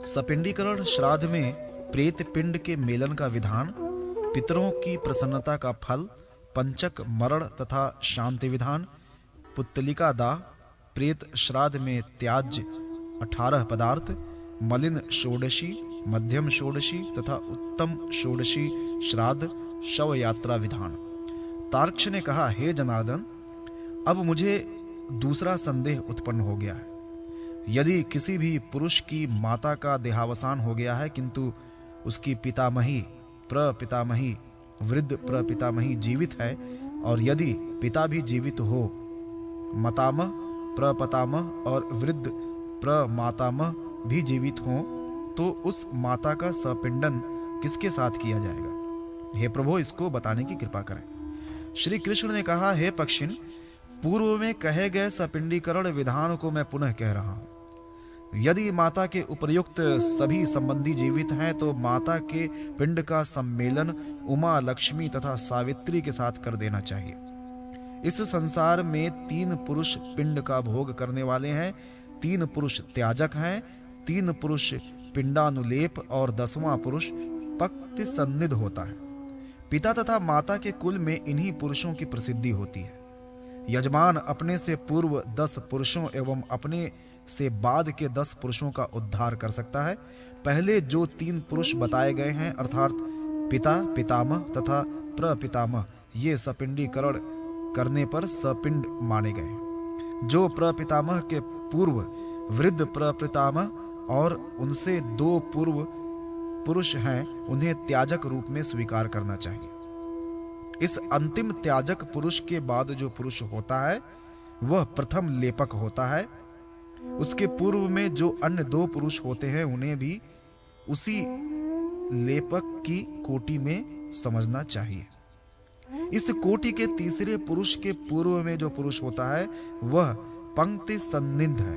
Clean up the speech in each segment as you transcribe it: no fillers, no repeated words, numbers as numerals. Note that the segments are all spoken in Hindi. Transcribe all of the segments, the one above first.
सपिंडीकरण श्राद्ध में प्रेत पिंड के मेलन का विधान, पितरों की प्रसन्नता का फल, पंचक मरण तथा शांति विधान, पुत्तलिका दाह, प्रेत श्राद्ध में त्याज्य 18 पदार्थ, मलिन षोडशी, मध्यम षोडशी तथा उत्तम षोडशी श्राद्ध, शव यात्रा विधान। तार्क्ष ने कहा, हे जनार्दन, अब मुझे दूसरा संदेह उत्पन्न हो गया है। यदि किसी भी पुरुष की माता का देहावसान हो गया है किंतु उसकी पितामही, प्रपितामही, वृद्ध प्रपितामही जीवित है, और यदि पिता भी जीवित हो, मातामह, प्रपितामह और वृद्ध प्रमातामह भी जीवित हों, तो उस माता का सपिंडन किसके साथ किया जाएगा? हे प्रभु, इसको बताने की कृपा करें। श्री कृष्ण ने कहा, हे पक्षिन, पूर्व में कहे गए सपिंडीकरण विधान को मैं पुनः कह रहा हूं। यदि माता के उपर्युक्त सभी संबंधी जीवित हैं तो माता के पिंड का सम्मेलन उमा, लक्ष्मी तथा सावित्री के साथ कर देना चाहिए। इस संसार में 3 पुरुष पिंड का भोग करने वाले हैं, 3 पुरुष त्याजक हैं, 3 पुरुष पिंडानुलेप और 10वां पुरुष पक्ति सन्निध होता है। पिता तथा माता के कुल में इन्हीं पुरुषों की प्रसिद्धि होती है। यजमान अपने से पूर्व 10 पुरुषों एवं अपने से बाद के 10 पुरुषों का उद्धार कर सकता है। पहले जो 3 पुरुष बताए गए हैं अर्थात पिता, पितामह तथा प्रपितामह, ये सपिंडीकरण करने पर सपिंड माने गए हैं। जो प्रपितामह के पूर्व वृद्ध प्रपितामह और उनसे 2 पूर्व पुरुष हैं, उन्हें त्याजक रूप में स्वीकार करना चाहिए। इस अंतिम त्याजक पुरुष के बाद जो पुरुष होता है वह प्रथम लेपक होता है। उसके पूर्व में जो अन्य 2 पुरुष होते हैं उन्हें भी उसी लेपक की कोटि में समझना चाहिए। इस कोटि के तीसरे पुरुष के पूर्व में जो पुरुष होता है वह पंक्ति सन्निध है।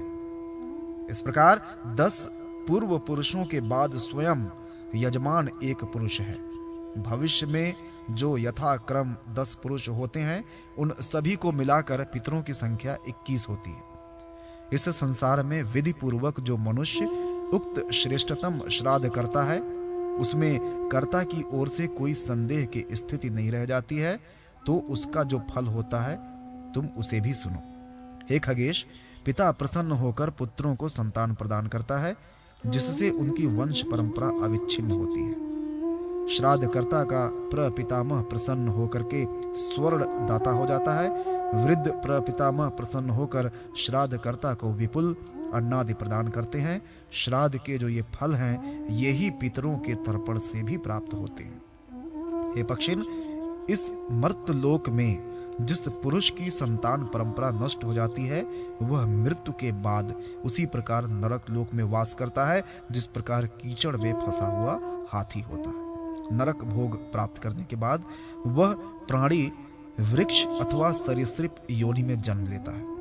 इस प्रकार 10 पूर्व पुरुषों के बाद स्वयं यजमान एक पुरुष है। भविष्य में जो यथाक्रम 10 पुरुष होते हैं उन सभी को मिलाकर पितरों की संख्या 21 होती है। इस संसार में विधि पूर्वक जो मनुष्य उक्त श्रेष्ठतम श्राद्ध करता है उसमें कर्ता की ओर से कोई संदेह की स्थिति नहीं रह जाती है, तो उसका जो फल होता है तुम उसे भी सुनो। हे खगेश, पिता प्रसन्न होकर पुत्रों को संतान प्रदान करता है जिससे उनकी वंश परंपरा अविच्छिन्न होती है। श्राद्धकर्ता का प्रपितामह प्रसन्न होकर के स्वर्ण दाता हो जाता है। वृद्ध प्रपितामह प्रसन्न होकर श्राद्धकर्ता को विपुल अन्नादि प्रदान करते हैं। श्राद्ध के जो ये फल हैं यही पितरों के तर्पण से भी प्राप्त होते हैं। हे पक्षिन, इस मर्त्यलोक में जिस पुरुष की संतान परंपरा नष्ट हो जाती है वह मृत्यु के बाद उसी प्रकार नरक लोक में वास करता है जिस प्रकार कीचड़ में फंसा हुआ हाथी होता है। नरक भोग प्राप्त करने के बाद वह प्राणी वृक्ष अथवा सरीसृप योनि में जन्म लेता है।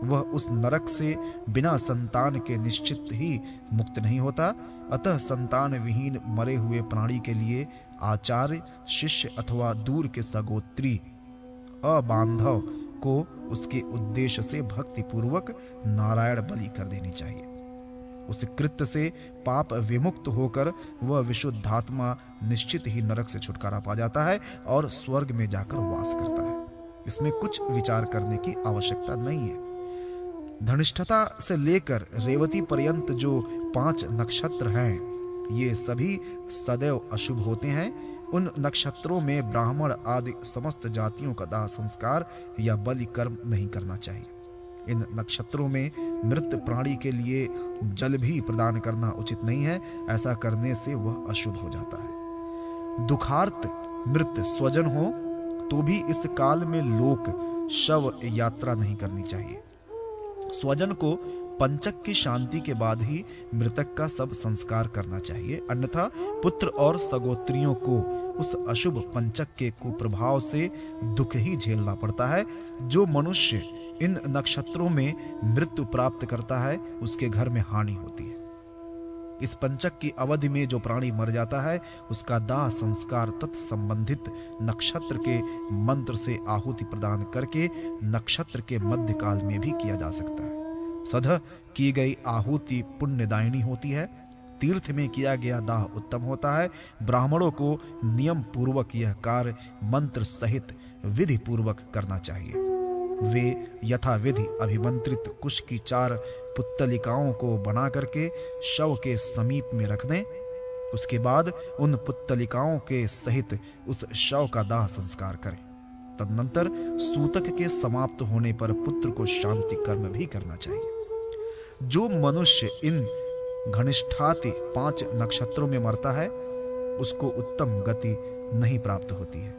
वह उस नरक से बिना संतान के निश्चित ही मुक्त नहीं होता। अतः संतान विहीन मरे हुए प्राणी के लिए आचार्य, शिष्य अथवा दूर के सगोत्री अबांधव को उसके उद्देश्य से भक्ति पूर्वक नारायण बलि कर देनी चाहिए। उस कृत्य से पाप विमुक्त होकर वह विशुद्धात्मा निश्चित ही नरक से छुटकारा पा जाता है और स्वर्ग में जाकर वास करता है। इसमें कुछ विचार करने की आवश्यकता नहीं है। धनिष्ठता से लेकर रेवती पर्यंत जो 5 नक्षत्र हैं ये सभी सदैव अशुभ होते हैं। उन नक्षत्रों में ब्राह्मण आदि समस्त जातियों का दाह संस्कार या बलि कर्म नहीं करना चाहिए। इन नक्षत्रों में मृत प्राणी के लिए जल भी प्रदान करना उचित नहीं है। ऐसा करने से वह अशुभ हो जाता है। दुखार्त मृत स्वजन हो तो भी इस काल में लोक शव यात्रा नहीं करनी चाहिए। स्वजन को पंचक की शांति के बाद ही मृतक का सब संस्कार करना चाहिए, अन्यथा पुत्र और सगोत्रियों को उस अशुभ पंचक के कुप्रभाव से दुख ही झेलना पड़ता है। जो मनुष्य इन नक्षत्रों में मृत्यु प्राप्त करता है उसके घर में हानि होती है। इस पंचक की अवधि में जो प्राणी मर जाता है उसका दाह संस्कार तत्संबंधित नक्षत्र के मंत्र से आहुति प्रदान करके नक्षत्र के मध्य काल में भी किया जा सकता है। सदा की गई आहुति पुण्यदायिनी होती है। तीर्थ में किया गया दाह उत्तम होता है। ब्राह्मणों को नियम पूर्वक यह कार्य मंत्र सहित विधि पूर्वक करना चाहिए। वे यथाविधि अभिमंत्रित कुश की 4 पुत्तलिकाओं को बना करके शव के समीप में रख दें। उसके बाद उन पुत्तलिकाओं के सहित उस शव का दाह संस्कार करें। तदनंतर सूतक के समाप्त होने पर पुत्र को शांति कर्म भी करना चाहिए। जो मनुष्य इन घनिष्ठाति 5 नक्षत्रों में मरता है उसको उत्तम गति नहीं प्राप्त होती है।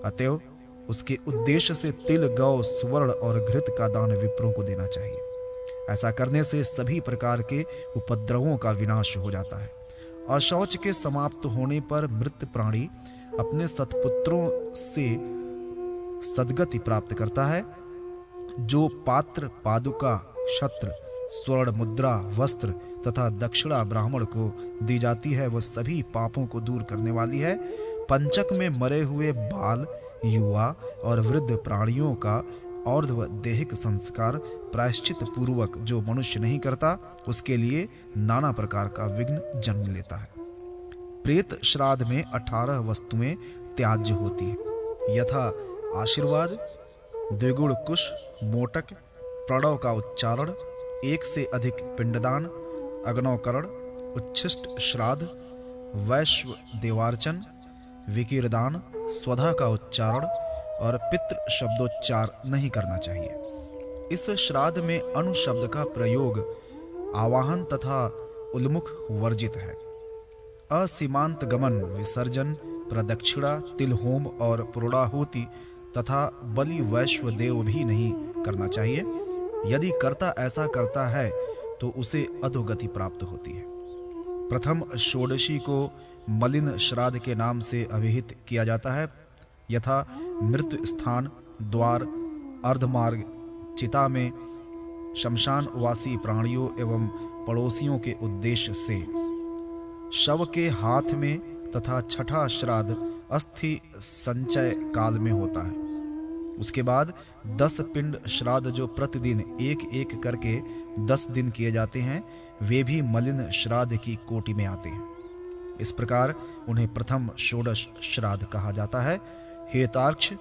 अतएव उसके उद्देश्य से तिल, गौ, स्वर्ण और घृत का दान विप्रों को देना चाहिए। ऐसा करने से सभी प्रकार के उपद्रवों का विनाश हो जाता है। अशौच के समाप्त होने पर मृत प्राणी अपने सत्पुत्रों से सद्गति प्राप्त करता है। जो पात्र, पादुका, छत्र, स्वर्ण मुद्रा, वस्त्र तथा दक्षिणा ब्राह्मण को दी जाती है वह सभी पापों को दूर करने वाली है। पंचक में मरे हुए बाल, युवा और वृद्ध प्राणियों का और्ध्व देहिक संस्कार प्रायश्चित पूर्वक जो मनुष्य नहीं करता उसके लिए नाना प्रकार का विघ्न जन्म लेता है। प्रेत श्राद्ध में 18 वस्तुएं त्याज्य होती है, यथा आशीर्वाद, द्विगुण कुश, मोटक, प्रणव का उच्चारण, 1 से अधिक पिंडदान, अग्नौकरण, उच्छिष्ट श्राद्ध, वैश्व देवार्चन, विकीरदान, स्वधा का उच्चारण और पितृ शब्दोच्चार नहीं करना चाहिए। इस श्राद्ध में अणु शब्द का प्रयोग, आवाहन तथा उन्मुख वर्जित है। असीमांत गमन, विसर्जन, प्रदक्षिणा, तिल होम और पूर्णाहुति तथा बलि वैश्व देव भी नहीं करना चाहिए। यदि कर्ता ऐसा करता है तो उसे अधोगति प्राप्त होती है। प्रथम षोडशी को मलिन श्राद्ध के नाम से अभिहित किया जाता है, यथा मृत्यु स्थान, द्वार, अर्धमार्ग, चिता में शमशानवासी प्राणियों एवं पड़ोसियों के उद्देश्य से, शव के हाथ में तथा छठा श्राद्ध अस्थि संचय काल में होता है। उसके बाद 10 पिंड श्राद्ध जो प्रतिदिन एक एक करके 10 दिन किए जाते हैं वे भी मलिन श्राद्ध की कोटि में आते हैं। इस प्रकार उन्हें प्रथम षोडश श्राद्ध कहा जाता है। हे तार्क्ष,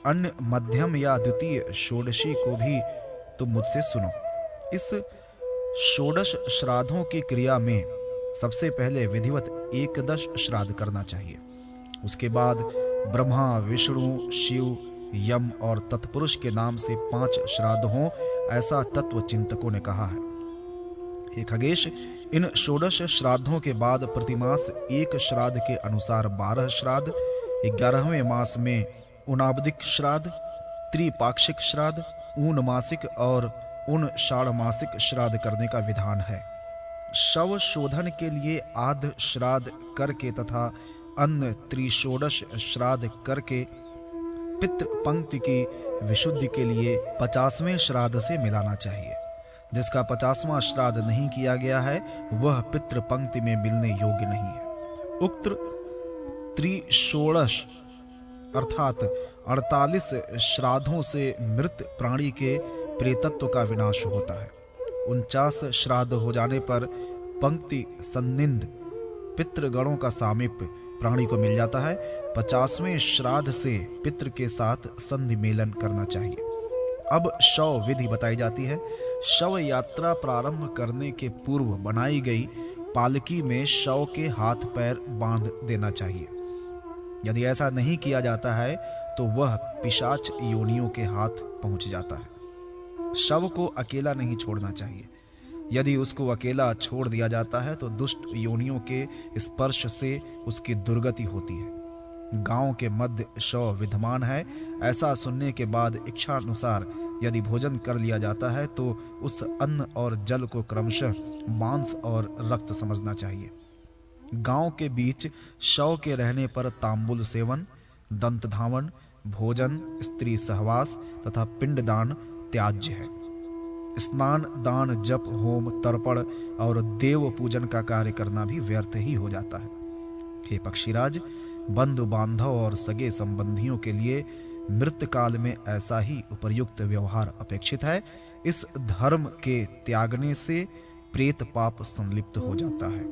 अन्य मध्यम या द्वितीय षोडशी को भी तुम मुझसे सुनो। इस षोडश श्राद्धों की क्रिया में सबसे पहले विधिवत एकदश श्राद्ध करना चाहिए। उसके बाद ब्रह्मा, विष्णु, शिव, यम और तत्पुरुष के नाम से 5 श्राद्ध हों, ऐसा तत्व चिंतकों ने कहा है। हे खगेश, इन षोडश श्राद्धों के बाद प्रतिमास 1 श्राद्ध के अनुसार 12 श्राद्ध, 11वें मास में ऊनाब्दिक श्राद्ध, त्रिपाक्षिक श्राद्ध, ऊन मासिक और ऊन षाढ़मासिक श्राद्ध करने का विधान है। शव शोधन के लिए आध श्राद्ध करके तथा अन्य त्रिषोडश श्राद्ध करके पितृ पंक्ति की विशुद्धि के लिए 50वें श्राद्ध से मिलाना चाहिए। जिसका 50वां श्राद्ध नहीं किया गया है वह पितृ पंक्ति में मिलने योग्य नहीं है। उक्त त्रिषोडश अर्थात 48 श्राद्धों से मृत प्राणी के प्रेतत्व का विनाश होता है। 49 श्राद्ध हो जाने पर पंक्ति संनिंद पितृगणों का सामीप्य प्राणी को मिल जाता है। 50वें श्राद्ध से पितृ के साथ संधि मेलन करना चाहिए। अब शव विधि बताई जाती है। शव यात्रा प्रारंभ करने के पूर्व बनाई गई पालकी में शव के हाथ पैर बांध देना चाहिए। यदि ऐसा नहीं किया जाता है तो वह पिशाच योनियों के हाथ पहुंच जाता है। शव को अकेला नहीं छोड़ना चाहिए। यदि उसको अकेला छोड़ दिया जाता है तो दुष्ट योनियों के स्पर्श से उसकी दुर्गति होती है। गांव के मध्य शव विद्यमान है, ऐसा सुनने के बाद इच्छा अनुसार यदि भोजन कर लिया जाता है तो उस अन्न और जल को क्रमशः मांस और रक्त समझना चाहिए। गांव के बीच शव के रहने पर तांबुल सेवन, दंत धावन, भोजन, स्त्री सहवास तथा पिंडदान त्याज्य है। स्नान, दान, जप, होम, तर्पण और देव पूजन का कार्य करना भी व्यर्थ ही हो जाता है। हे पक्षीराज, बंधु बांधव और सगे संबंधियों के लिए मृत काल में ऐसा ही उपयुक्त व्यवहार अपेक्षित है। इस धर्म के त्यागने से प्रेत पाप संलिप्त हो जाता है।